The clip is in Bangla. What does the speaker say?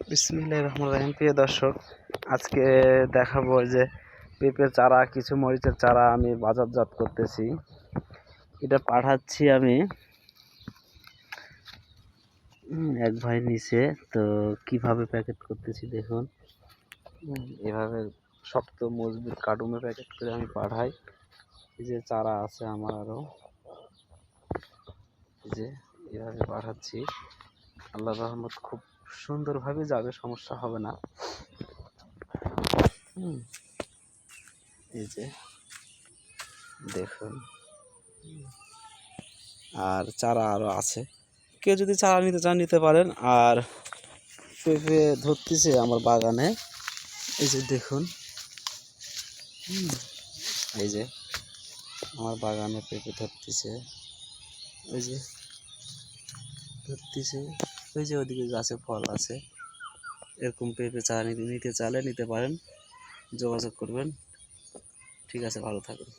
বিসমিল্লাহির রহমানির রহিম। প্রিয় দর্শক, আজকে দেখাবো যে পেঁপের চারা, কিছু মরিচের চারা আমি বাজারজাত করতেছি। এটা পাঠাচ্ছি আমি এক ভাই নিচে। তো কিভাবে প্যাকেট করতেছি দেখুন। এভাবে শক্ত মজবুত কার্টুনে প্যাকেট করে আমি পাঠাই। এই যে চারা আছে আমার আরও, এই যে এভাবে পাঠাচ্ছি। আল্লাহর রহমত খুব সুন্দরভাবে যাবে, সমস্যা হবে না। এই যে দেখুন, আর চারা আরও আছে, কেউ যদি চারা নিতে চান নিতে পারেন। আর পেঁপে ধরতেছে আমার বাগানে, এই যে দেখুন, এই যে আমার বাগানে পেঁপে ধরতেছে, ওই যে ধরতেছে, ওই যে ওদিকে গাছে ফল আছে। এরকম পেঁপে চারা নিতে চাইলে নিতে পারেন, যোগাযোগ করবেন। ঠিক আছে, ভালো থাকুন।